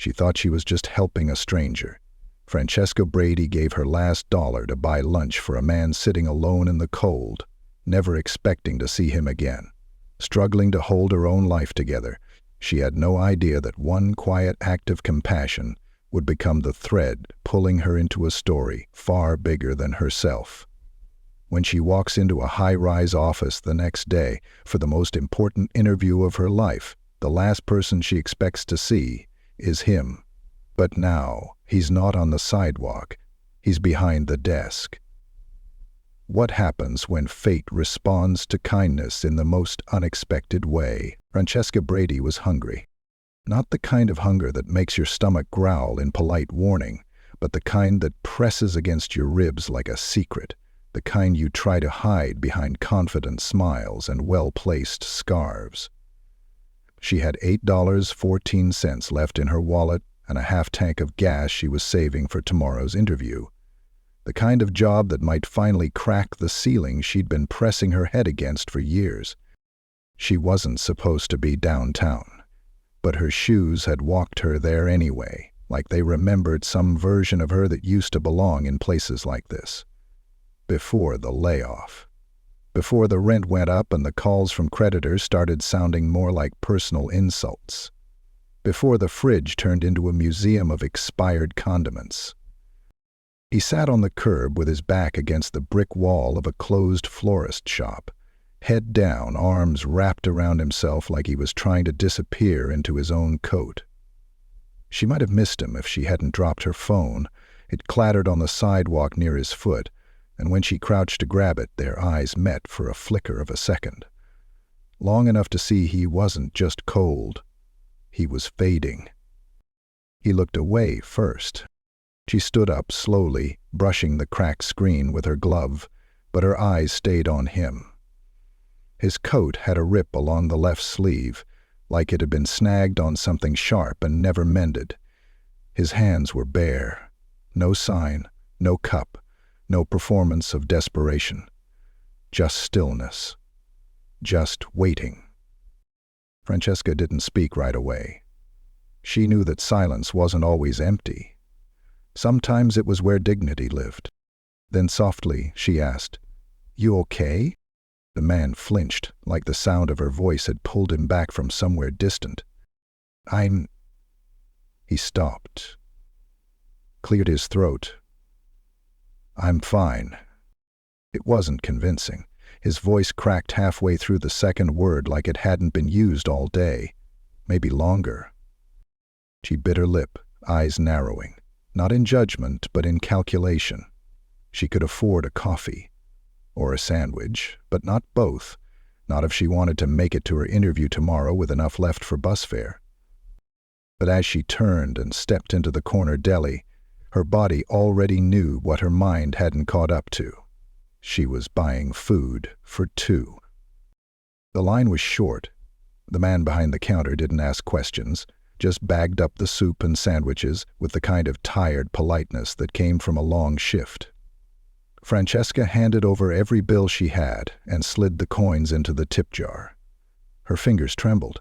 She thought she was just helping a stranger. Francesca Brady gave her last dollar to buy lunch for a man sitting alone in the cold, never expecting to see him again. Struggling to hold her own life together, she had no idea that one quiet act of compassion would become the thread pulling her into a story far bigger than herself. When she walks into a high-rise office the next day for the most important interview of her life, the last person she expects to see is him. But now, he's not on the sidewalk. He's behind the desk. What happens when fate responds to kindness in the most unexpected way? Francesca Brady was hungry. Not the kind of hunger that makes your stomach growl in polite warning, but the kind that presses against your ribs like a secret, the kind you try to hide behind confident smiles and well-placed scarves. She had $8.14 left in her wallet and a half-tank of gas she was saving for tomorrow's interview. The kind of job that might finally crack the ceiling she'd been pressing her head against for years. She wasn't supposed to be downtown, but her shoes had walked her there anyway, like they remembered some version of her that used to belong in places like this. Before the layoff. Before the rent went up and the calls from creditors started sounding more like personal insults. Before the fridge turned into a museum of expired condiments. He sat on the curb with his back against the brick wall of a closed florist shop, head down, arms wrapped around himself like he was trying to disappear into his own coat. She might have missed him if she hadn't dropped her phone. It clattered on the sidewalk near his foot, and when she crouched to grab it, their eyes met for a flicker of a second. Long enough to see he wasn't just cold. He was fading. He looked away first. She stood up slowly, brushing the cracked screen with her glove, but her eyes stayed on him. His coat had a rip along the left sleeve, like it had been snagged on something sharp and never mended. His hands were bare. No sign, no cup, no performance of desperation. Just stillness. Just waiting. Francesca didn't speak right away. She knew that silence wasn't always empty. Sometimes it was where dignity lived. Then softly, she asked, "You okay?" The man flinched, like the sound of her voice had pulled him back from somewhere distant. He stopped, cleared his throat. "I'm fine." It wasn't convincing. His voice cracked halfway through the second word like it hadn't been used all day, maybe longer. She bit her lip, eyes narrowing. Not in judgment, but in calculation. She could afford a coffee. Or a sandwich, but not both. Not if she wanted to make it to her interview tomorrow with enough left for bus fare. But as she turned and stepped into the corner deli, her body already knew what her mind hadn't caught up to. She was buying food for two. The line was short. The man behind the counter didn't ask questions, just bagged up the soup and sandwiches with the kind of tired politeness that came from a long shift. Francesca handed over every bill she had and slid the coins into the tip jar. Her fingers trembled,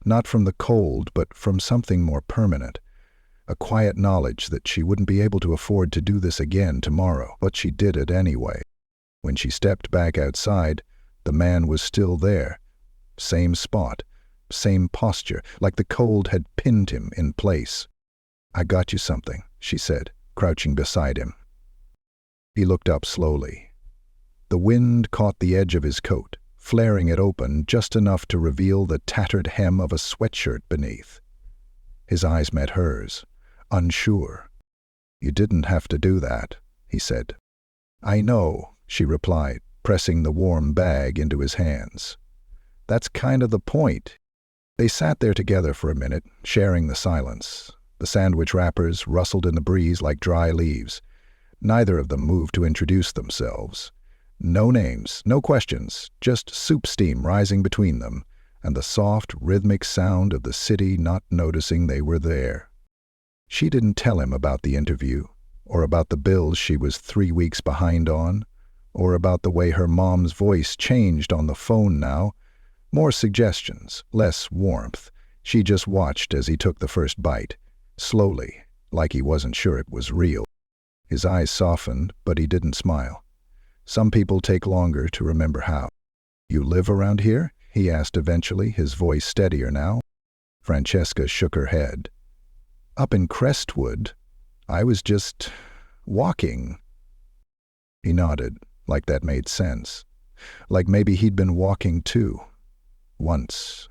not from the cold, but from something more permanent, a quiet knowledge that she wouldn't be able to afford to do this again tomorrow, but she did it anyway. When she stepped back outside, the man was still there, same spot, same posture, like the cold had pinned him in place. "I got you something," she said, crouching beside him. He looked up slowly. The wind caught the edge of his coat, flaring it open just enough to reveal the tattered hem of a sweatshirt beneath. His eyes met hers, unsure. "You didn't have to do that," he said. "I know," she replied, pressing the warm bag into his hands. "That's kind of the point." They sat there together for a minute, sharing the silence. The sandwich wrappers rustled in the breeze like dry leaves. Neither of them moved to introduce themselves. No names, no questions, just soup steam rising between them, and the soft, rhythmic sound of the city not noticing they were there. She didn't tell him about the interview, or about the bills she was 3 weeks behind on, or about the way her mom's voice changed on the phone now. More suggestions, less warmth. She just watched as he took the first bite, slowly, like he wasn't sure it was real. His eyes softened, but he didn't smile. Some people take longer to remember how. "You live around here?" he asked eventually, his voice steadier now. Francesca shook her head. "Up in Crestwood. I was just walking." He nodded, like that made sense. Like maybe he'd been walking too. Once.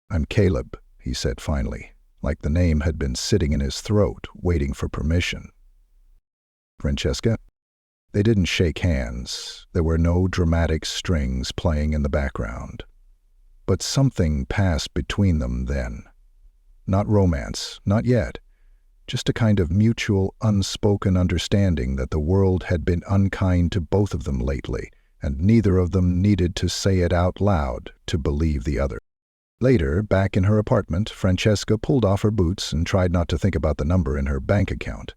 "I'm Caleb," he said finally, like the name had been sitting in his throat, waiting for permission. "Francesca?" They didn't shake hands. There were no dramatic strings playing in the background. But something passed between them then. Not romance, not yet. Just a kind of mutual, unspoken understanding that the world had been unkind to both of them lately, and neither of them needed to say it out loud to believe the other. Later, back in her apartment, Francesca pulled off her boots and tried not to think about the number in her bank account.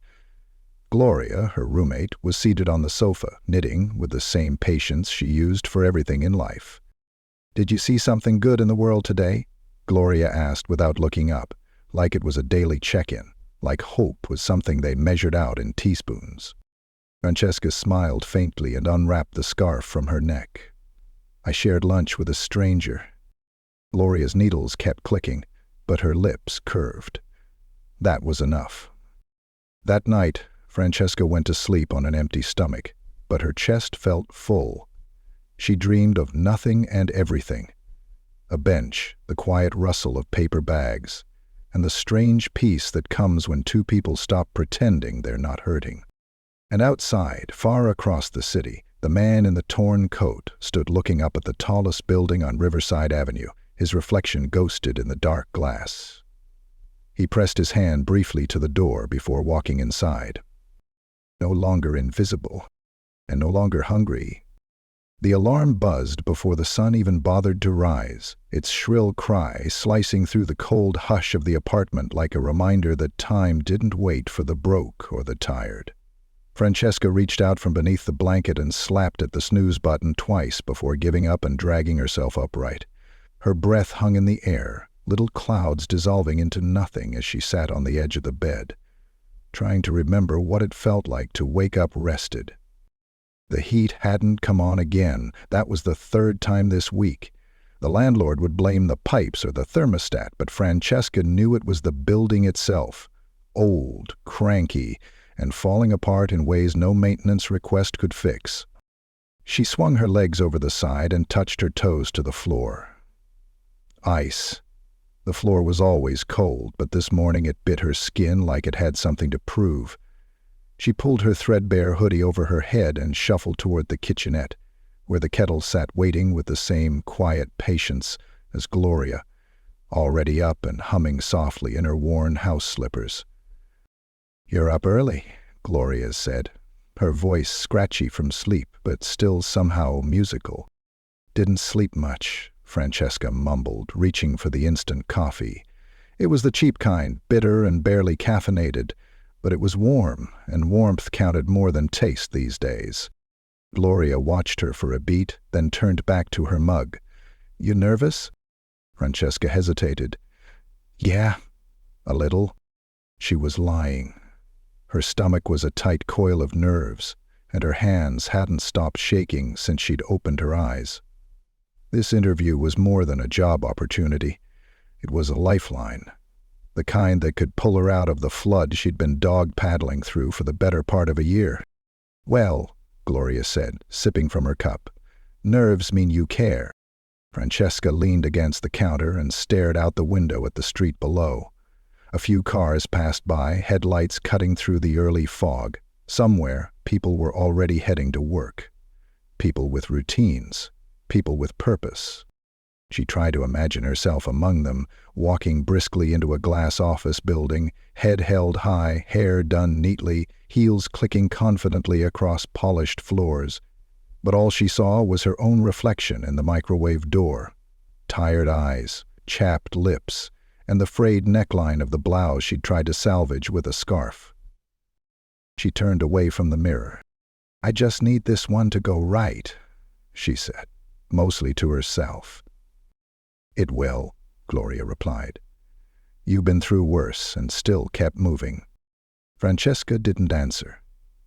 Gloria, her roommate, was seated on the sofa, knitting with the same patience she used for everything in life. "Did you see something good in the world today?" Gloria asked without looking up, like it was a daily check-in, like hope was something they measured out in teaspoons. Francesca smiled faintly and unwrapped the scarf from her neck. "I shared lunch with a stranger." Gloria's needles kept clicking, but her lips curved. That was enough. That night, Francesca went to sleep on an empty stomach, but her chest felt full. She dreamed of nothing and everything. A bench, the quiet rustle of paper bags, and the strange peace that comes when two people stop pretending they're not hurting. And outside, far across the city, the man in the torn coat stood looking up at the tallest building on Riverside Avenue, his reflection ghosted in the dark glass. He pressed his hand briefly to the door before walking inside. No longer invisible, and no longer hungry. The alarm buzzed before the sun even bothered to rise, its shrill cry slicing through the cold hush of the apartment like a reminder that time didn't wait for the broke or the tired. Francesca reached out from beneath the blanket and slapped at the snooze button twice before giving up and dragging herself upright. Her breath hung in the air, little clouds dissolving into nothing as she sat on the edge of the bed, trying to remember what it felt like to wake up rested. The heat hadn't come on again. That was the third time this week. The landlord would blame the pipes or the thermostat, but Francesca knew it was the building itself. Old, cranky, and falling apart in ways no maintenance request could fix. She swung her legs over the side and touched her toes to the floor. Ice. The floor was always cold, but this morning it bit her skin like it had something to prove. She pulled her threadbare hoodie over her head and shuffled toward the kitchenette, where the kettle sat waiting with the same quiet patience as Gloria, already up and humming softly in her worn house slippers. "You're up early," Gloria said, her voice scratchy from sleep, but still somehow musical. "Didn't sleep much," Francesca mumbled, reaching for the instant coffee. It was the cheap kind, bitter and barely caffeinated, but it was warm, and warmth counted more than taste these days. Gloria watched her for a beat, then turned back to her mug. "You nervous?" Francesca hesitated. "Yeah, a little." She was lying. Her stomach was a tight coil of nerves, and her hands hadn't stopped shaking since she'd opened her eyes. This interview was more than a job opportunity. It was a lifeline, the kind that could pull her out of the flood she'd been dog-paddling through for the better part of a year. "Well," Gloria said, sipping from her cup, "nerves mean you care." Francesca leaned against the counter and stared out the window at the street below. A few cars passed by, headlights cutting through the early fog. Somewhere, people were already heading to work. People with routines. People with purpose. She tried to imagine herself among them, walking briskly into a glass office building, head held high, hair done neatly, heels clicking confidently across polished floors. But all she saw was her own reflection in the microwave door. Tired eyes, chapped lips, and the frayed neckline of the blouse she'd tried to salvage with a scarf. She turned away from the mirror. "I just need this one to go right," she said, mostly to herself. "It will," Gloria replied. You've been through worse and still kept moving." Francesca didn't answer.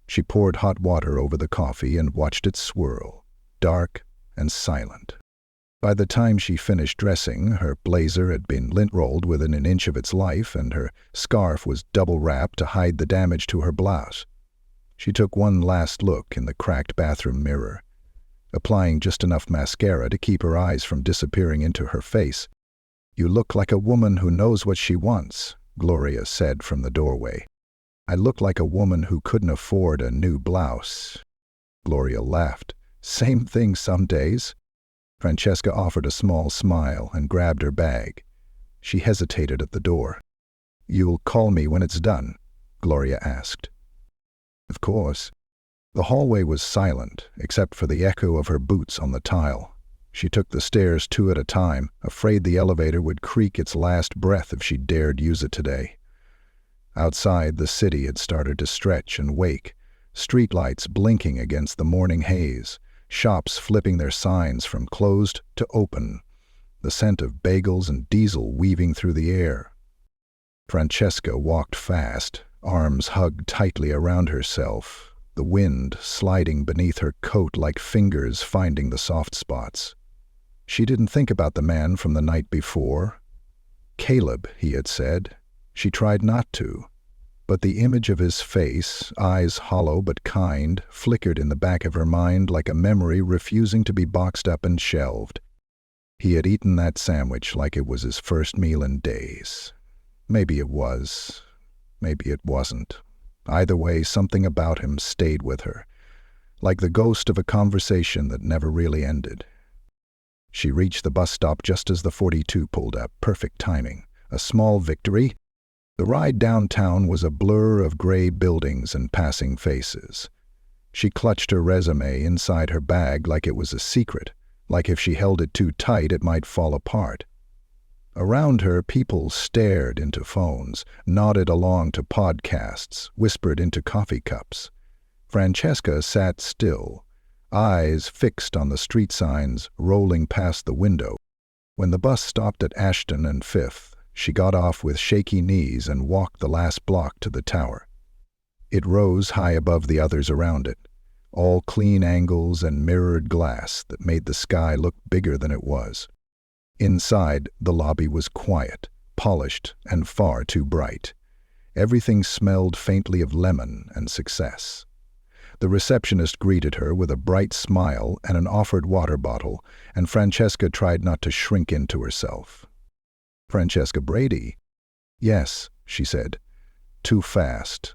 She poured hot water over the coffee and watched it swirl, dark and silent. By the time she finished dressing, her blazer had been lint-rolled within an inch of its life, and her scarf was double-wrapped to hide the damage to her blouse. She took one last look in the cracked bathroom mirror, applying just enough mascara to keep her eyes from disappearing into her face. "You look like a woman who knows what she wants," Gloria said from the doorway. "I look like a woman who couldn't afford a new blouse." Gloria laughed. "Same thing some days." Francesca offered a small smile and grabbed her bag. She hesitated at the door. "You'll call me when it's done?" Gloria asked. "Of course." The hallway was silent, except for the echo of her boots on the tile. She took the stairs two at a time, afraid the elevator would creak its last breath if she dared use it today. Outside, the city had started to stretch and wake, streetlights blinking against the morning haze, shops flipping their signs from closed to open, the scent of bagels and diesel weaving through the air. Francesca walked fast, arms hugged tightly around herself, the wind sliding beneath her coat like fingers finding the soft spots. She didn't think about the man from the night before. Caleb, he had said. She tried not to. But the image of his face, eyes hollow but kind, flickered in the back of her mind like a memory refusing to be boxed up and shelved. He had eaten that sandwich like it was his first meal in days. Maybe it was. Maybe it wasn't. Either way, something about him stayed with her, like the ghost of a conversation that never really ended. She reached the bus stop just as the 42 pulled up, perfect timing. A small victory. The ride downtown was a blur of gray buildings and passing faces. She clutched her resume inside her bag like it was a secret, like if she held it too tight it might fall apart. Around her, people stared into phones, nodded along to podcasts, whispered into coffee cups. Francesca sat still, eyes fixed on the street signs rolling past the window. When the bus stopped at Ashton and Fifth, she got off with shaky knees and walked the last block to the tower. It rose high above the others around it, all clean angles and mirrored glass that made the sky look bigger than it was. Inside, the lobby was quiet, polished, and far too bright. Everything smelled faintly of lemon and success. The receptionist greeted her with a bright smile and an offered water bottle, and Francesca tried not to shrink into herself. "Francesca Brady?" "Yes," she said. "Too fast."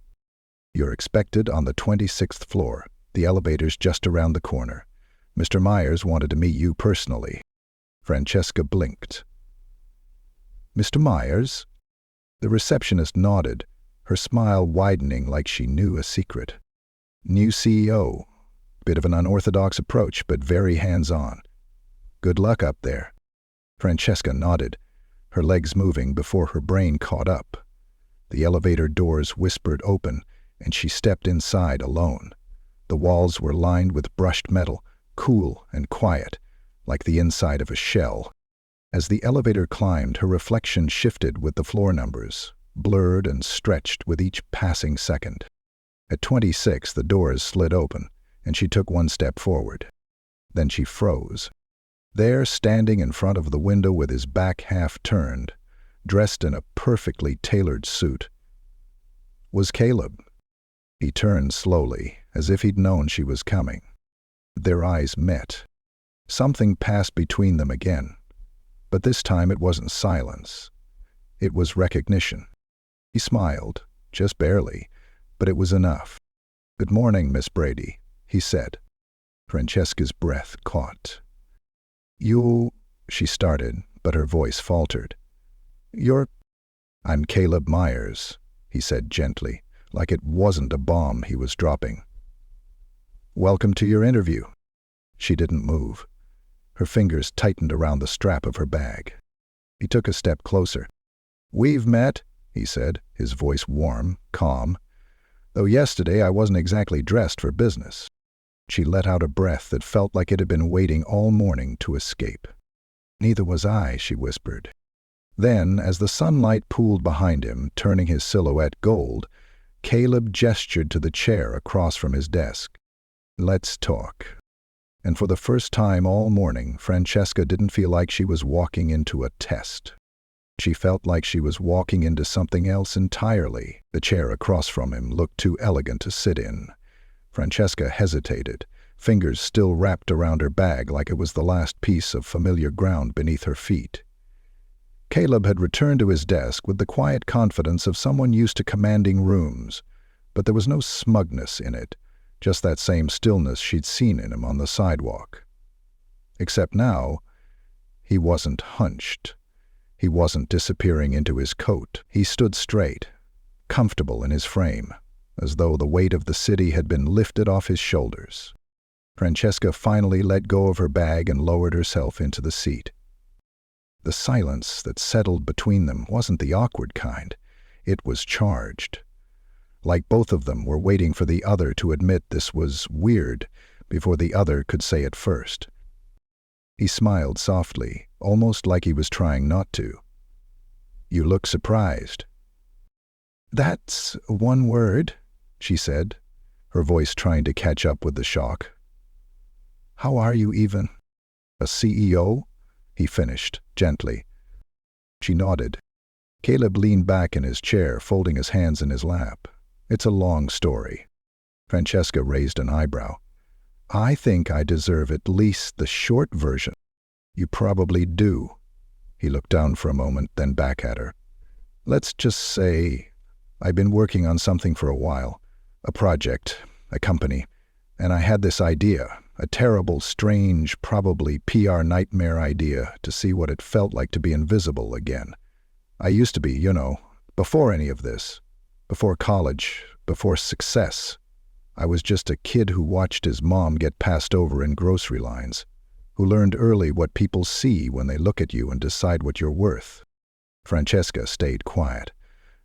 "You're expected on the 26th floor. The elevator's just around the corner. Mr. Myers wanted to meet you personally." Francesca blinked. "Mr. Myers?" The receptionist nodded, her smile widening like she knew a secret. "New CEO. Bit of an unorthodox approach, but very hands-on. Good luck up there." Francesca nodded, her legs moving before her brain caught up. The elevator doors whispered open, and she stepped inside alone. The walls were lined with brushed metal, cool and quiet, like the inside of a shell. As the elevator climbed, her reflection shifted with the floor numbers, blurred and stretched with each passing second. At 26, the doors slid open, and she took one step forward. Then she froze. There, standing in front of the window with his back half turned, dressed in a perfectly tailored suit, was Caleb. He turned slowly, as if he'd known she was coming. Their eyes met. Something passed between them again, but this time it wasn't silence. It was recognition. He smiled, just barely, but it was enough. "Good morning, Miss Brady," he said. Francesca's breath caught. "You," she started, but her voice faltered. "You're—" "I'm Caleb Myers," he said gently, like it wasn't a bomb he was dropping. "Welcome to your interview." She didn't move. Her fingers tightened around the strap of her bag. He took a step closer. "We've met," he said, his voice warm, calm. "Though yesterday I wasn't exactly dressed for business." She let out a breath that felt like it had been waiting all morning to escape. "Neither was I," she whispered. Then, as the sunlight pooled behind him, turning his silhouette gold, Caleb gestured to the chair across from his desk. "Let's talk." And for the first time all morning, Francesca didn't feel like she was walking into a test. She felt like she was walking into something else entirely. The chair across from him looked too elegant to sit in. Francesca hesitated, fingers still wrapped around her bag like it was the last piece of familiar ground beneath her feet. Caleb had returned to his desk with the quiet confidence of someone used to commanding rooms, but there was no smugness in it, just that same stillness she'd seen in him on the sidewalk. Except now, he wasn't hunched. He wasn't disappearing into his coat. He stood straight, comfortable in his frame, as though the weight of the city had been lifted off his shoulders. Francesca finally let go of her bag and lowered herself into the seat. The silence that settled between them wasn't the awkward kind. It was charged. Like both of them were waiting for the other to admit this was weird before the other could say it first. He smiled softly, almost like he was trying not to. "You look surprised." "That's one word," she said, her voice trying to catch up with the shock. "How are you even?" "A CEO?" he finished, gently. She nodded. Caleb leaned back in his chair, folding his hands in his lap. "It's a long story." Francesca raised an eyebrow. "I think I deserve at least the short version." "You probably do." He looked down for a moment, then back at her. "Let's just say I've been working on something for a while. A project, a company, and I had this idea, a terrible, strange, probably PR nightmare idea to see what it felt like to be invisible again. I used to be, before any of this, before college, before success. I was just a kid who watched his mom get passed over in grocery lines, who learned early what people see when they look at you and decide what you're worth." Francesca stayed quiet,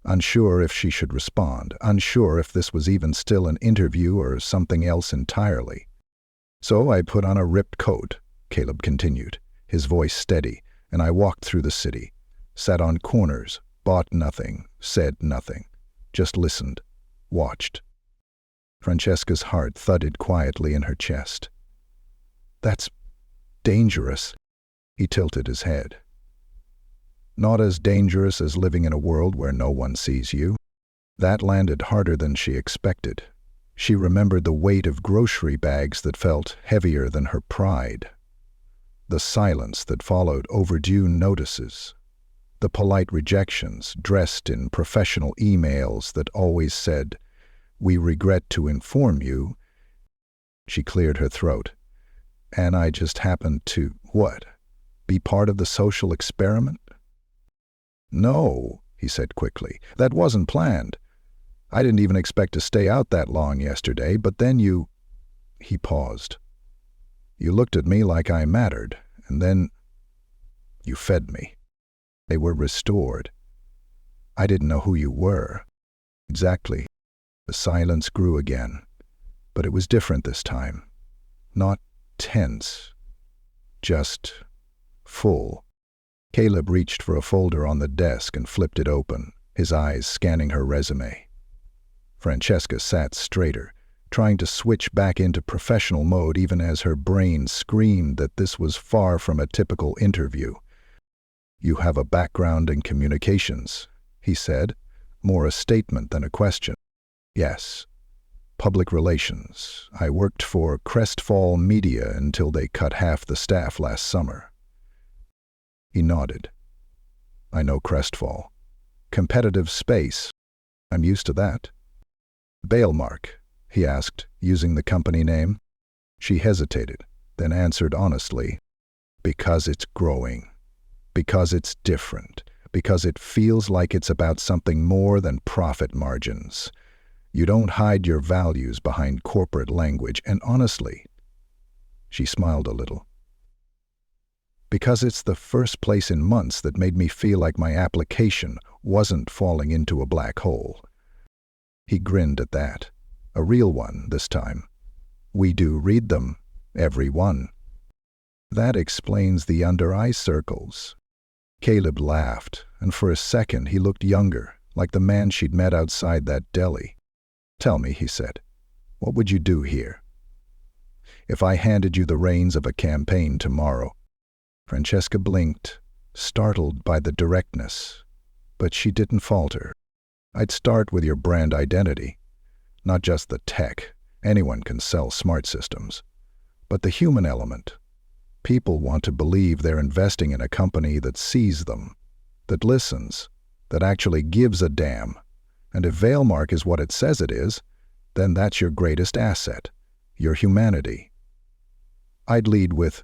unsure if she should respond, unsure if this was even still an interview or something else entirely. "So I put on a ripped coat," Caleb continued, his voice steady, "and I walked through the city, sat on corners, bought nothing, said nothing, just listened, watched." Francesca's heart thudded quietly in her chest. "That's dangerous." He tilted his head. "Not as dangerous as living in a world where no one sees you." That landed harder than she expected. She remembered the weight of grocery bags that felt heavier than her pride. The silence that followed overdue notices. The polite rejections dressed in professional emails that always said, "We regret to inform you." She cleared her throat. "And I just happened to, what? Be part of the social experiment?" "No," he said quickly. "That wasn't planned. I didn't even expect to stay out that long yesterday, but then you—" He paused. "You looked at me like I mattered, and then you fed me. They were restored. I didn't know who you were." "Exactly." The silence grew again, but it was different this time. Not tense, just full. Caleb reached for a folder on the desk and flipped it open, his eyes scanning her resume. Francesca sat straighter, trying to switch back into professional mode even as her brain screamed that this was far from a typical interview. "You have a background in communications," he said, more a statement than a question. "Yes. Public relations. I worked for Crestfall Media until they cut half the staff last summer." He nodded. "I know Crestfall. Competitive space. I'm used to that." "Bailmark?" he asked, using the company name. She hesitated, then answered honestly, "Because it's growing. Because it's different. Because it feels like it's about something more than profit margins. You don't hide your values behind corporate language, and honestly," she smiled a little, "because it's the first place in months that made me feel like my application wasn't falling into a black hole." He grinned at that. A real one this time. "We do read them, every one." "That explains the under-eye circles." Caleb laughed, and for a second he looked younger, like the man she'd met outside that deli. "Tell me," he said, "what would you do here? If I handed you the reins of a campaign tomorrow?" Francesca blinked, startled by the directness, but she didn't falter. "I'd start with your brand identity. Not just the tech. Anyone can sell smart systems. But the human element. People want to believe they're investing in a company that sees them, that listens, that actually gives a damn. And if Veilmark is what it says it is, then that's your greatest asset, your humanity." "I'd lead with—"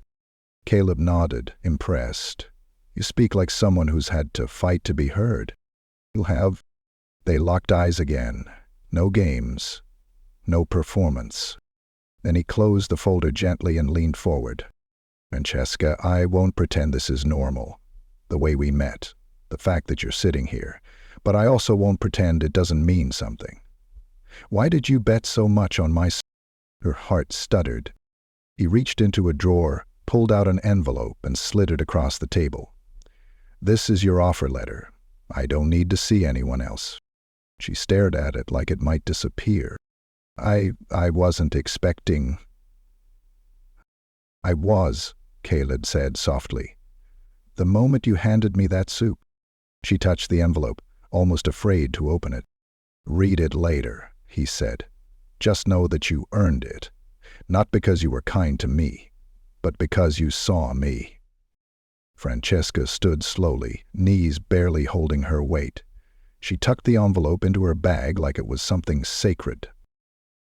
Caleb nodded, impressed. "You speak like someone who's had to fight to be heard." "You'll have—" They locked eyes again. No games. No performance. Then he closed the folder gently and leaned forward. "Francesca, I won't pretend this is normal, the way we met, the fact that you're sitting here, but I also won't pretend it doesn't mean something. Why did you bet so much on my—" Her heart stuttered. He reached into a drawer, pulled out an envelope, and slid it across the table. "This is your offer letter. I don't need to see anyone else." She stared at it like it might disappear. I wasn't expecting—" "I was," Caleb said softly. "The moment you handed me that soup." She touched the envelope, almost afraid to open it. "Read it later," he said. "Just know that you earned it. Not because you were kind to me, but because you saw me." Francesca stood slowly, knees barely holding her weight. She tucked the envelope into her bag like it was something sacred.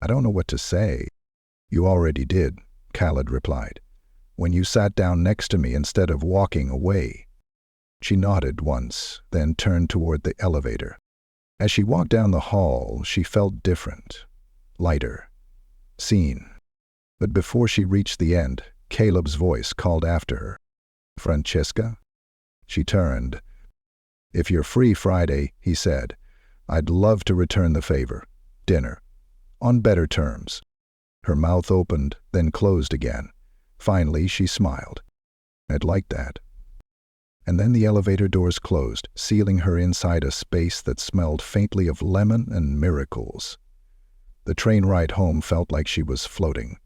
"I don't know what to say." "You already did," Khaled replied, "when you sat down next to me instead of walking away." She nodded once, then turned toward the elevator. As she walked down the hall, she felt different, lighter, seen. But before she reached the end, Caleb's voice called after her. "Francesca?" She turned. "If you're free Friday," he said, "I'd love to return the favor. Dinner. On better terms." Her mouth opened, then closed again. Finally, she smiled. "I'd like that." And then the elevator doors closed, sealing her inside a space that smelled faintly of lemon and miracles. The train ride home felt like she was floating.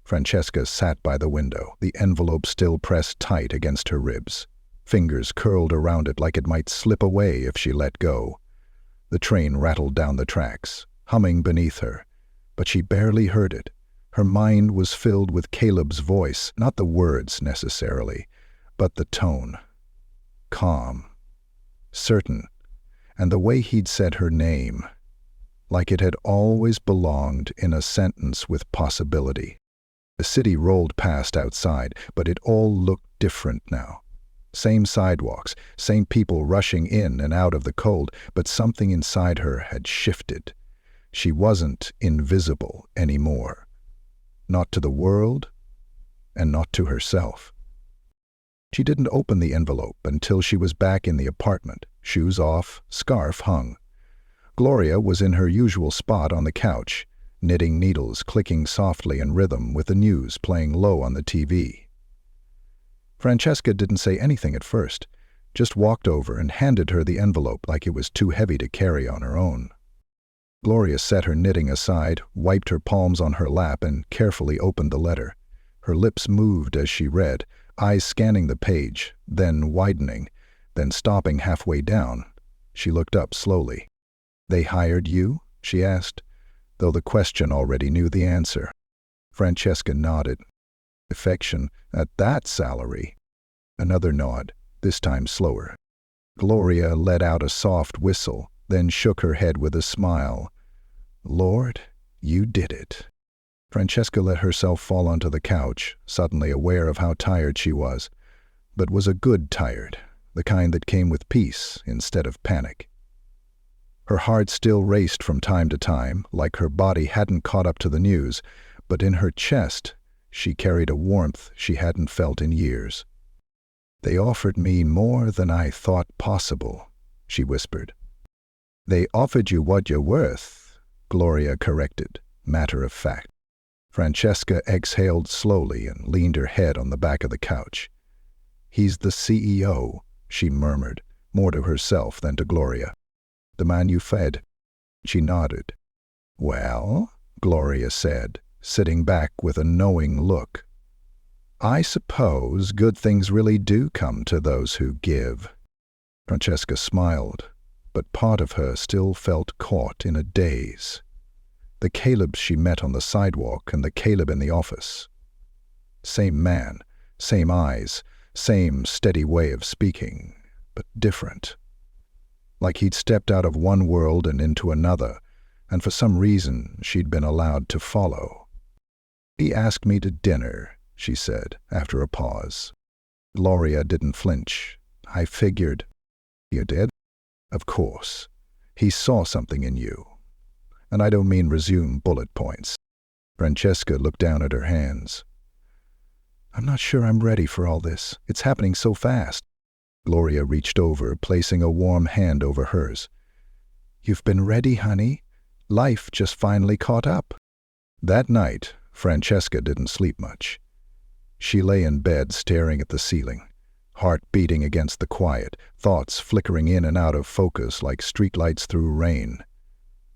Francesca sat by the window, the envelope still pressed tight against her ribs. Fingers curled around it like it might slip away if she let go. The train rattled down the tracks, humming beneath her, but she barely heard it. Her mind was filled with Caleb's voice, not the words necessarily, but the tone. Calm, certain, and the way he'd said her name, like it had always belonged in a sentence with possibility. The city rolled past outside, but it all looked different now. Same sidewalks, same people rushing in and out of the cold, but something inside her had shifted. She wasn't invisible anymore. Not to the world, and not to herself. She didn't open the envelope until she was back in the apartment, shoes off, scarf hung. Gloria was in her usual spot on the couch, knitting needles clicking softly in rhythm with the news playing low on the TV. Francesca didn't say anything at first, just walked over and handed her the envelope like it was too heavy to carry on her own. Gloria set her knitting aside, wiped her palms on her lap, and carefully opened the letter. Her lips moved as she read, eyes scanning the page, then widening, then stopping halfway down. She looked up slowly. "They hired you?" she asked, though the question already knew the answer. Francesca nodded. "Affection at that salary?" Another nod, this time slower. Gloria let out a soft whistle, then shook her head with a smile. "Lord, you did it." Francesca let herself fall onto the couch, suddenly aware of how tired she was, but was a good tired, the kind that came with peace instead of panic. Her heart still raced from time to time, like her body hadn't caught up to the news, but in her chest she carried a warmth she hadn't felt in years. "They offered me more than I thought possible," she whispered. "They offered you what you're worth," Gloria corrected, matter of fact. Francesca exhaled slowly and leaned her head on the back of the couch. "He's the CEO," she murmured, more to herself than to Gloria. "The man you fed." She nodded. "Well," Gloria said, sitting back with a knowing look, "I suppose good things really do come to those who give." Francesca smiled, but part of her still felt caught in a daze. The Caleb she met on the sidewalk and the Caleb in the office. Same man, same eyes, same steady way of speaking, but different. Like he'd stepped out of one world and into another, and for some reason she'd been allowed to follow. "He asked me to dinner," she said, after a pause. Gloria didn't flinch. "I figured." "You did?" "Of course. He saw something in you. And I don't mean resume bullet points." Francesca looked down at her hands. "I'm not sure I'm ready for all this. It's happening so fast." Gloria reached over, placing a warm hand over hers. "You've been ready, honey. Life just finally caught up." That night, Francesca didn't sleep much. She lay in bed staring at the ceiling, heart beating against the quiet, thoughts flickering in and out of focus like streetlights through rain.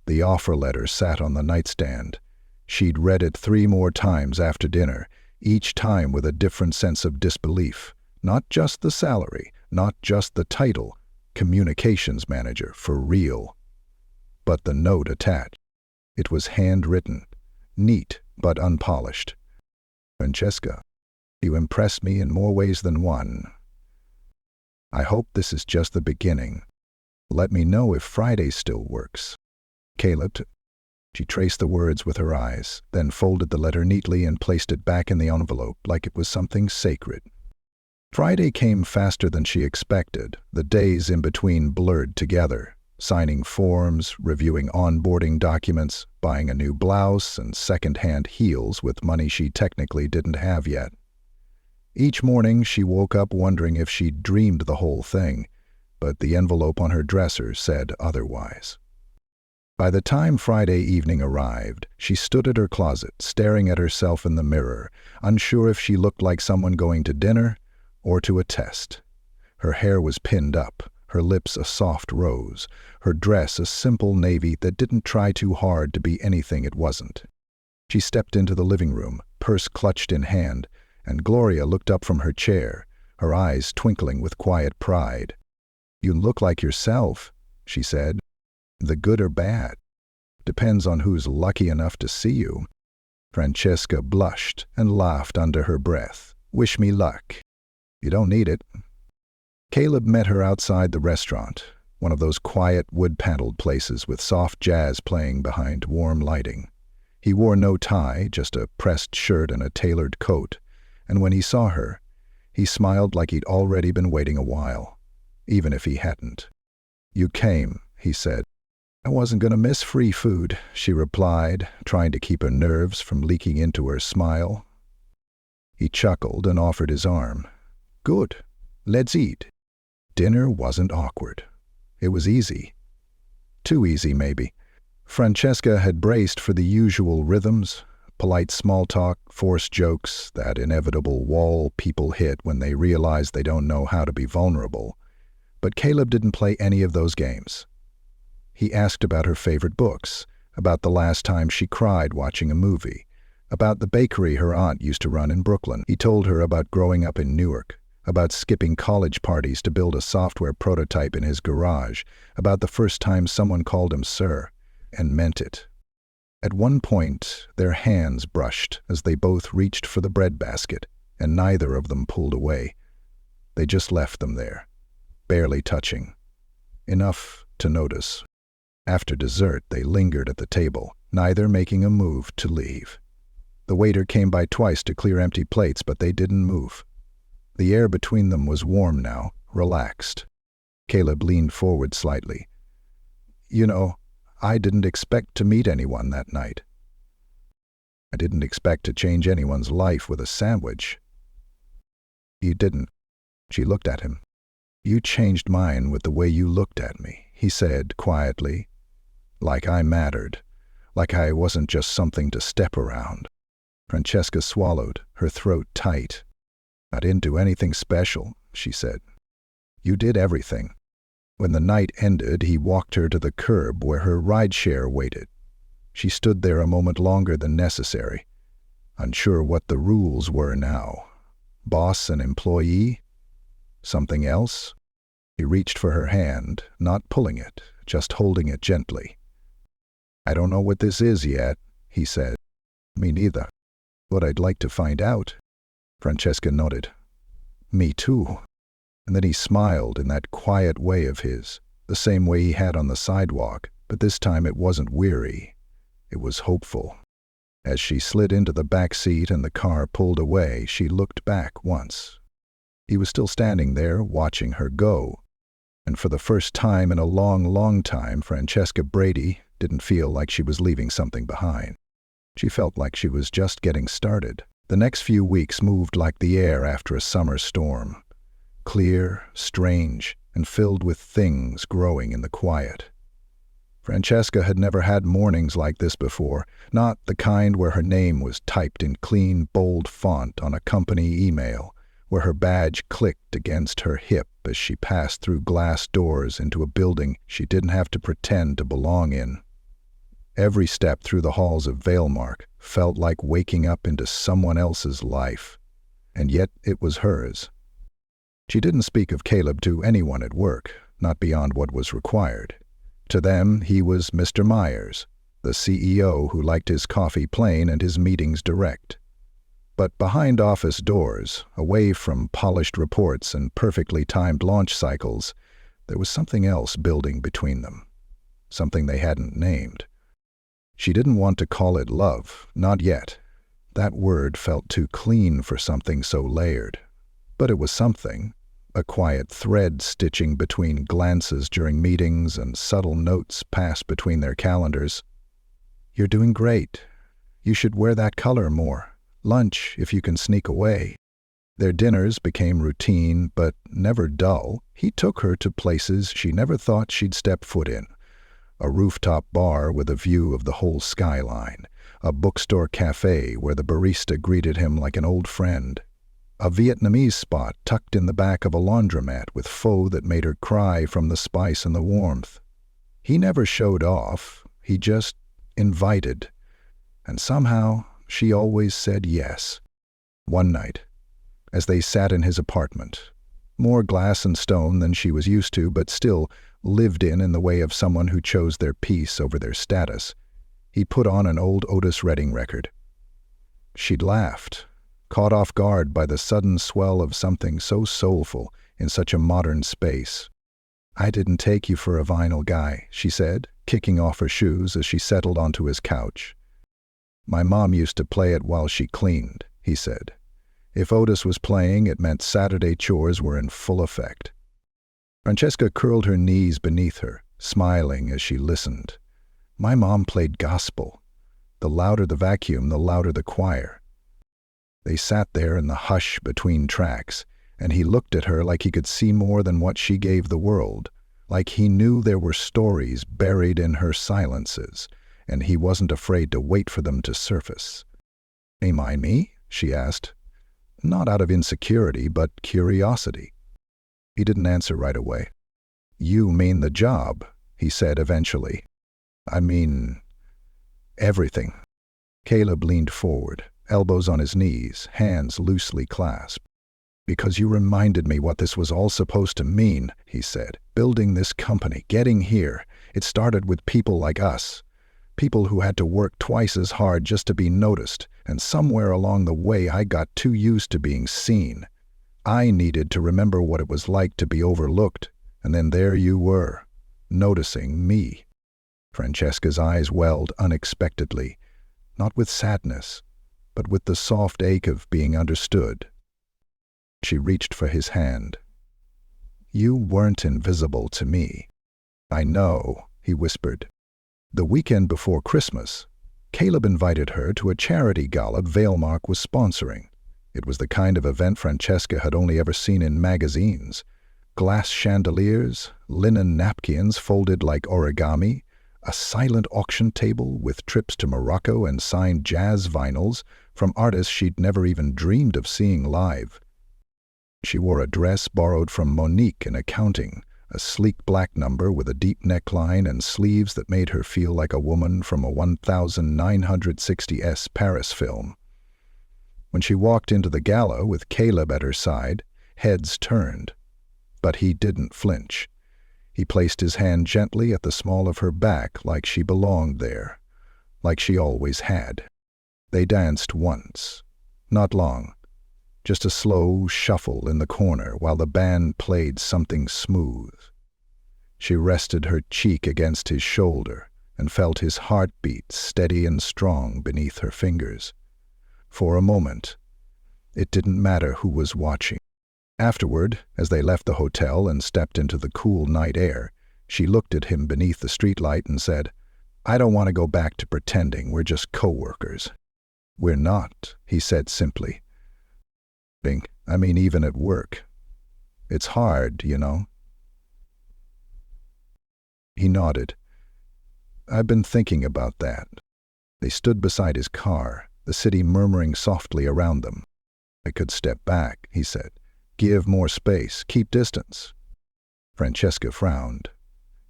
The offer letter sat on the nightstand. She'd read it 3 more times after dinner, each time with a different sense of disbelief. Not just the salary, not just the title, communications manager for real. But the note attached. It was handwritten, neat but unpolished. "Francesca, you impress me in more ways than one. I hope this is just the beginning. Let me know if Friday still works. Caleb." She traced the words with her eyes, then folded the letter neatly and placed it back in the envelope like it was something sacred. Friday came faster than she expected. The days in between blurred together, signing forms, reviewing onboarding documents, buying a new blouse and second-hand heels with money she technically didn't have yet. Each morning she woke up wondering if she'd dreamed the whole thing, but the envelope on her dresser said otherwise. By the time Friday evening arrived, she stood at her closet, staring at herself in the mirror, unsure if she looked like someone going to dinner or to a test. Her hair was pinned up, her lips a soft rose, her dress a simple navy that didn't try too hard to be anything it wasn't. She stepped into the living room, purse clutched in hand, and Gloria looked up from her chair, her eyes twinkling with quiet pride. "You look like yourself," she said. "The good or bad. Depends on who's lucky enough to see you." Francesca blushed and laughed under her breath. "Wish me luck." "You don't need it." Caleb met her outside the restaurant, one of those quiet, wood-paneled places with soft jazz playing behind warm lighting. He wore no tie, just a pressed shirt and a tailored coat, and when he saw her, he smiled like he'd already been waiting a while, even if he hadn't. "You came," he said. "I wasn't going to miss free food," she replied, trying to keep her nerves from leaking into her smile. He chuckled and offered his arm. "Good. Let's eat." Dinner wasn't awkward. It was easy. Too easy, maybe. Francesca had braced for the usual rhythms, polite small talk, forced jokes, that inevitable wall people hit when they realize they don't know how to be vulnerable. But Caleb didn't play any of those games. He asked about her favorite books, about the last time she cried watching a movie, about the bakery her aunt used to run in Brooklyn. He told her about growing up in Newark, about skipping college parties to build a software prototype in his garage, about the first time someone called him sir, and meant it. At one point, their hands brushed as they both reached for the breadbasket, and neither of them pulled away. They just left them there, barely touching. Enough to notice. After dessert, they lingered at the table, neither making a move to leave. The waiter came by twice to clear empty plates, but they didn't move. The air between them was warm now, relaxed. Caleb leaned forward slightly. "You know, I didn't expect to meet anyone that night. I didn't expect to change anyone's life with a sandwich." "You didn't." She looked at him. "You changed mine with the way you looked at me," he said quietly. "Like I mattered. Like I wasn't just something to step around." Francesca swallowed, her throat tight. "I didn't do anything special," she said. You did everything. When the night ended, he walked her to the curb where her rideshare waited. She stood there a moment longer than necessary, unsure what the rules were now. Boss and employee? Something else? He reached for her hand, not pulling it, just holding it gently. "I don't know what this is yet," he said. "Me neither. But I'd like to find out." Francesca nodded. "Me too." And then he smiled in that quiet way of his, the same way he had on the sidewalk, but this time it wasn't weary. It was hopeful. As she slid into the back seat and the car pulled away, she looked back once. He was still standing there, watching her go. And for the first time in a long, long time, Francesca Brady didn't feel like she was leaving something behind. She felt like she was just getting started. The next few weeks moved like the air after a summer storm. Clear, strange, and filled with things growing in the quiet. Francesca had never had mornings like this before, not the kind where her name was typed in clean, bold font on a company email, where her badge clicked against her hip as she passed through glass doors into a building she didn't have to pretend to belong in. Every step through the halls of Valemark felt like waking up into someone else's life, and yet it was hers. She didn't speak of Caleb to anyone at work, not beyond what was required. To them, he was Mr. Myers, the CEO who liked his coffee plain and his meetings direct. But behind office doors, away from polished reports and perfectly timed launch cycles, there was something else building between them, something they hadn't named. She didn't want to call it love, not yet. That word felt too clean for something so layered. But it was something, a quiet thread stitching between glances during meetings and subtle notes passed between their calendars. "You're doing great. You should wear that color more. Lunch, if you can sneak away." Their dinners became routine, but never dull. He took her to places she never thought she'd step foot in. A rooftop bar with a view of the whole skyline. A bookstore cafe where the barista greeted him like an old friend. A Vietnamese spot tucked in the back of a laundromat with pho that made her cry from the spice and the warmth. He never showed off, he just invited. And somehow, she always said yes. One night, as they sat in his apartment, more glass and stone than she was used to, but still lived in the way of someone who chose their peace over their status, he put on an old Otis Redding record. She'd laughed, caught off guard by the sudden swell of something so soulful in such a modern space. "I didn't take you for a vinyl guy," she said, kicking off her shoes as she settled onto his couch. "My mom used to play it while she cleaned," he said. If Otis was playing, it meant Saturday chores were in full effect. Francesca curled her knees beneath her, smiling as she listened. "My mom played gospel. The louder the vacuum, the louder the choir." They sat there in the hush between tracks, and he looked at her like he could see more than what she gave the world, like he knew there were stories buried in her silences, and he wasn't afraid to wait for them to surface. "You mind me?" she asked. Not out of insecurity, but curiosity. He didn't answer right away. "You mean the job," he said eventually. "I mean, everything." Caleb leaned forward, elbows on his knees, hands loosely clasped. "Because you reminded me what this was all supposed to mean," he said. "Building this company, getting here, it started with people like us. People who had to work twice as hard just to be noticed, and somewhere along the way I got too used to being seen. I needed to remember what it was like to be overlooked, and then there you were, noticing me." Francesca's eyes welled unexpectedly, not with sadness, but with the soft ache of being understood. She reached for his hand. "You weren't invisible to me." "I know," he whispered. The weekend before Christmas, Caleb invited her to a charity gala Valemark was sponsoring. It was the kind of event Francesca had only ever seen in magazines. Glass chandeliers, linen napkins folded like origami, a silent auction table with trips to Morocco and signed jazz vinyls from artists she'd never even dreamed of seeing live. She wore a dress borrowed from Monique in accounting, a sleek black number with a deep neckline and sleeves that made her feel like a woman from a 1960s Paris film. When she walked into the gala with Caleb at her side, heads turned. But he didn't flinch. He placed his hand gently at the small of her back like she belonged there, like she always had. They danced once. Not long. Just a slow shuffle in the corner while the band played something smooth. She rested her cheek against his shoulder and felt his heartbeat steady and strong beneath her fingers. For a moment, it didn't matter who was watching. Afterward, as they left the hotel and stepped into the cool night air, she looked at him beneath the streetlight and said, "I don't want to go back to pretending we're just co-workers." "We're not," he said simply. "I mean, even at work. It's hard, you know." He nodded. "I've been thinking about that." They stood beside his car, the city murmuring softly around them. "I could step back," he said. "Give more space, keep distance." Francesca frowned.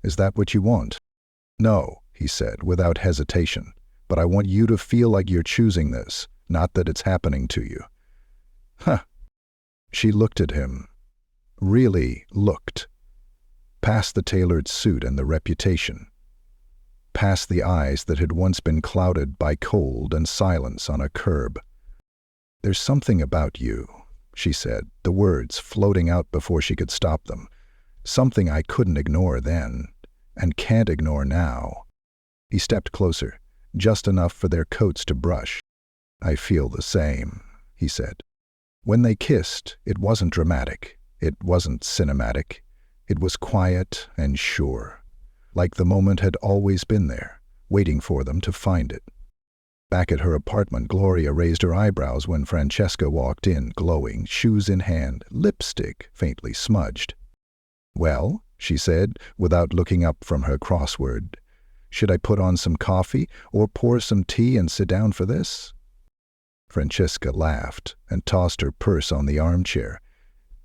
"Is that what you want?" "No," he said without hesitation, "but I want you to feel like you're choosing this, not that it's happening to you." "Huh." She looked at him. Really looked. Past the tailored suit and the reputation. Past the eyes that had once been clouded by cold and silence on a curb. "There's something about you," she said, the words floating out before she could stop them. "Something I couldn't ignore then, and can't ignore now." He stepped closer, just enough for their coats to brush. "I feel the same," he said. When they kissed, it wasn't dramatic. It wasn't cinematic. It was quiet and sure, like the moment had always been there, waiting for them to find it. Back at her apartment, Gloria raised her eyebrows when Francesca walked in, glowing, shoes in hand, lipstick faintly smudged. "Well," she said, without looking up from her crossword, "should I put on some coffee or pour some tea and sit down for this?" Francesca laughed and tossed her purse on the armchair.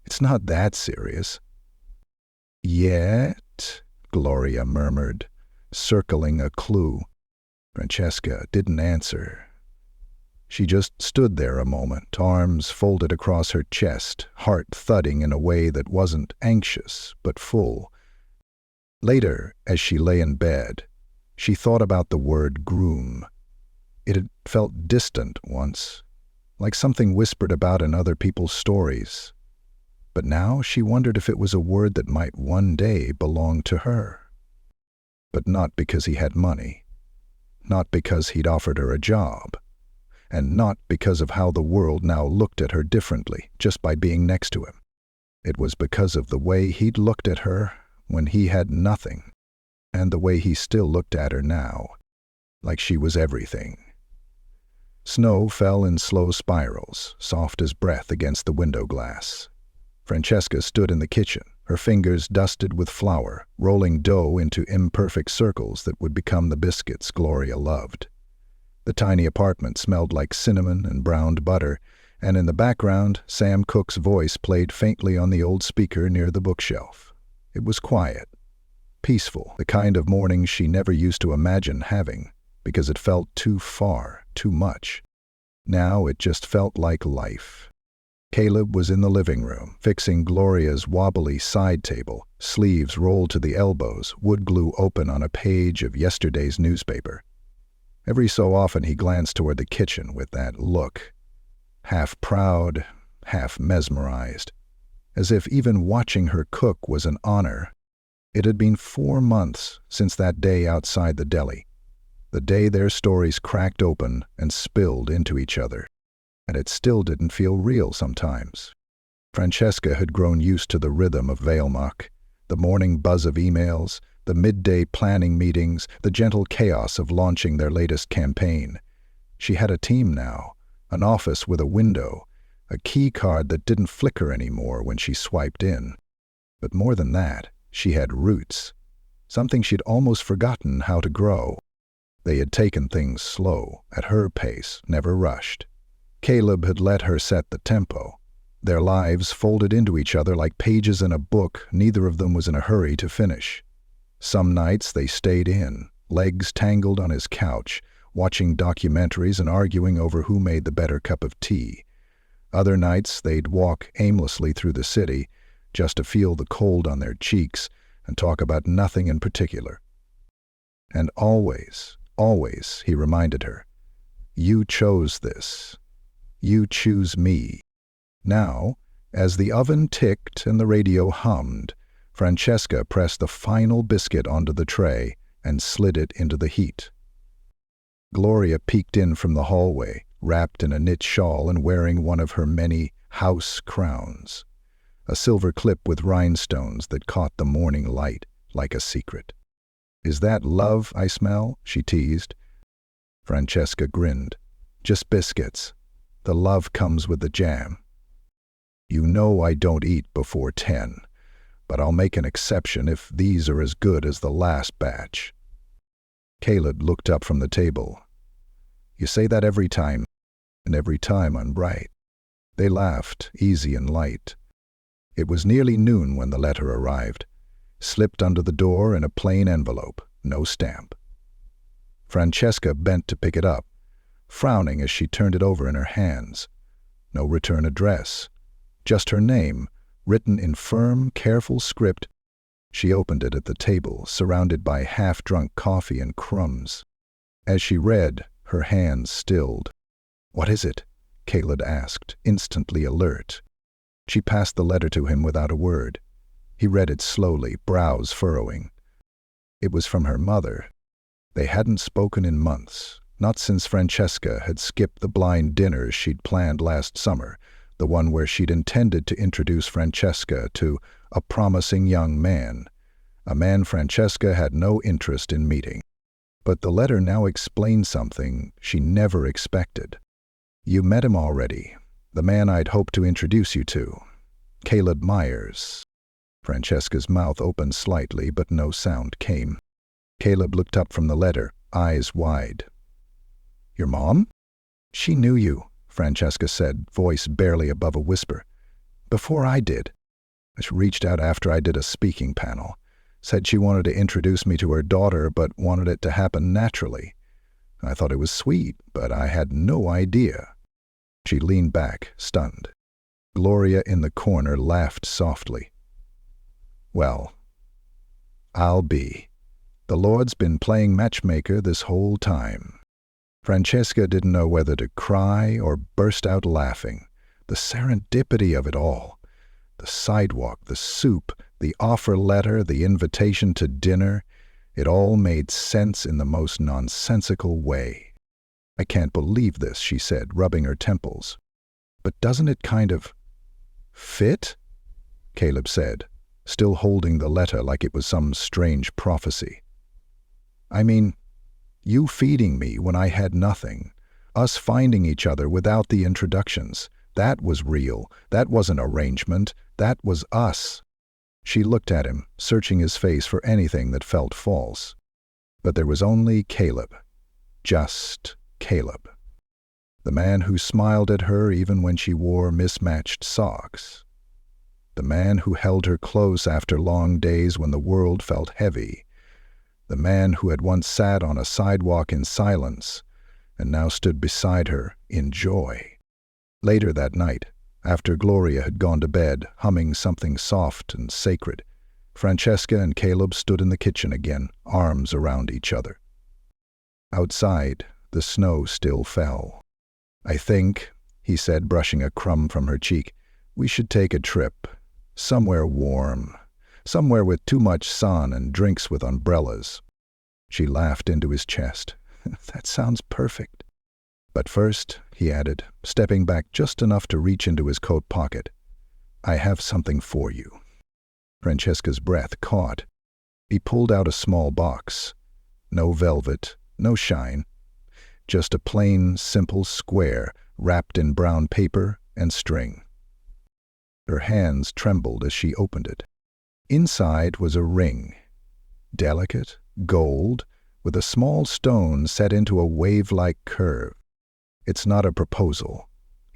"It's not that serious." "Yet," Gloria murmured, circling a clue. Francesca didn't answer. She just stood there a moment, arms folded across her chest, heart thudding in a way that wasn't anxious, but full. Later, as she lay in bed, she thought about the word groom. It had felt distant once, like something whispered about in other people's stories. But now she wondered if it was a word that might one day belong to her. But not because he had money, not because he'd offered her a job, and not because of how the world now looked at her differently just by being next to him. It was because of the way he'd looked at her when he had nothing, and the way he still looked at her now, like she was everything. Snow fell in slow spirals, soft as breath against the window glass. Francesca stood in the kitchen, her fingers dusted with flour, rolling dough into imperfect circles that would become the biscuits Gloria loved. The tiny apartment smelled like cinnamon and browned butter, and in the background, Sam Cooke's voice played faintly on the old speaker near the bookshelf. It was quiet, peaceful, the kind of morning she never used to imagine having, because it felt too far, too much. Now it just felt like life. Caleb was in the living room, fixing Gloria's wobbly side table, sleeves rolled to the elbows, wood glue open on a page of yesterday's newspaper. Every so often he glanced toward the kitchen with that look, half proud, half mesmerized, as if even watching her cook was an honor. It had been 4 months since that day outside the deli, the day their stories cracked open and spilled into each other. And it still didn't feel real sometimes. Francesca had grown used to the rhythm of Weilmach, the morning buzz of emails, the midday planning meetings, the gentle chaos of launching their latest campaign. She had a team now, an office with a window, a key card that didn't flicker anymore when she swiped in. But more than that, she had roots, something she'd almost forgotten how to grow. They had taken things slow, at her pace, never rushed. Caleb had let her set the tempo. Their lives folded into each other like pages in a book neither of them was in a hurry to finish. Some nights they stayed in, legs tangled on his couch, watching documentaries and arguing over who made the better cup of tea. Other nights they'd walk aimlessly through the city, just to feel the cold on their cheeks and talk about nothing in particular. And always, always, he reminded her, you chose this. You choose me. Now, as the oven ticked and the radio hummed, Francesca pressed the final biscuit onto the tray and slid it into the heat. Gloria peeked in from the hallway, wrapped in a knit shawl and wearing one of her many house crowns, a silver clip with rhinestones that caught the morning light like a secret. "Is that love I smell?" she teased. Francesca grinned. "Just biscuits. The love comes with the jam. You know I don't eat before 10, but I'll make an exception if these are as good as the last batch." Caleb looked up from the table. "You say that every time, and every time I'm right." They laughed, easy and light. It was nearly noon when the letter arrived, slipped under the door in a plain envelope, no stamp. Francesca bent to pick it up, frowning as she turned it over in her hands. No return address, just her name, written in firm, careful script. She opened it at the table, surrounded by half-drunk coffee and crumbs. As she read, her hands stilled. "What is it?" Caleb asked, instantly alert. She passed the letter to him without a word. He read it slowly, brows furrowing. It was from her mother. They hadn't spoken in months, not since Francesca had skipped the blind dinner she'd planned last summer, the one where she'd intended to introduce Francesca to a promising young man, a man Francesca had no interest in meeting. But the letter now explained something she never expected. "You met him already, the man I'd hoped to introduce you to. Caleb Myers." Francesca's mouth opened slightly, but no sound came. Caleb looked up from the letter, eyes wide. "Your mom?" "She knew you," Francesca said, voice barely above a whisper. "Before I did. She reached out after I did a speaking panel. Said she wanted to introduce me to her daughter, but wanted it to happen naturally. I thought it was sweet, but I had no idea." She leaned back, stunned. Gloria in the corner laughed softly. "Well, I'll be. The Lord's been playing matchmaker this whole time." Francesca didn't know whether to cry or burst out laughing. The serendipity of it all. The sidewalk, the soup, the offer letter, the invitation to dinner. It all made sense in the most nonsensical way. "I can't believe this," she said, rubbing her temples. "But doesn't it kind of fit?" Caleb said, still holding the letter like it was some strange prophecy. "I mean, you feeding me when I had nothing, us finding each other without the introductions, that was real, that wasn't arrangement, that was us." She looked at him, searching his face for anything that felt false. But there was only Caleb. Just Caleb. The man who smiled at her even when she wore mismatched socks. The man who held her close after long days when the world felt heavy. The man who had once sat on a sidewalk in silence and now stood beside her in joy. Later that night, after Gloria had gone to bed, humming something soft and sacred, Francesca and Caleb stood in the kitchen again, arms around each other. Outside, the snow still fell. "I think," he said, brushing a crumb from her cheek, "we should take a trip. Somewhere warm. Somewhere with too much sun and drinks with umbrellas." She laughed into his chest. "That sounds perfect." "But first," he added, stepping back just enough to reach into his coat pocket, "I have something for you." Francesca's breath caught. He pulled out a small box. No velvet, no shine. Just a plain, simple square wrapped in brown paper and string. Her hands trembled as she opened it. Inside was a ring. Delicate, gold, with a small stone set into a wave-like curve. "It's not a proposal,"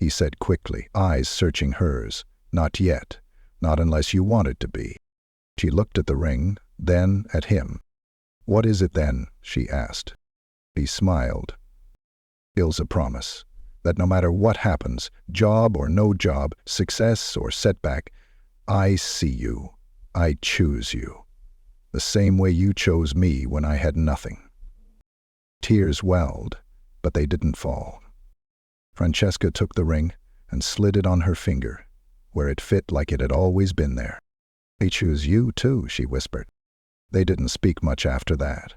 he said quickly, eyes searching hers. Not yet. Not unless you want it to be. She looked at the ring, then at him. What is it then? She asked. He smiled. It's a promise that no matter what happens, job or no job, success or setback, I see you. I choose you. The same way you chose me when I had nothing. Tears welled, but they didn't fall. Francesca took the ring and slid it on her finger, where it fit like it had always been there. I choose you too, she whispered. They didn't speak much after that.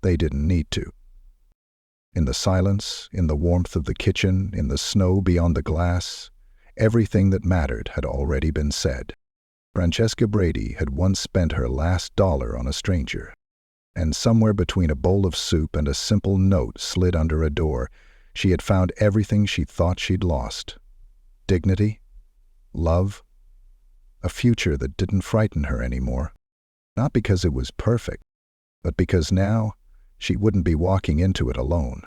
They didn't need to. In the silence, in the warmth of the kitchen, in the snow beyond the glass, everything that mattered had already been said. Francesca Brady had once spent her last dollar on a stranger, and somewhere between a bowl of soup and a simple note slid under a door, she had found everything she thought she'd lost. Dignity, love, a future that didn't frighten her anymore. Not because it was perfect, but because now she wouldn't be walking into it alone.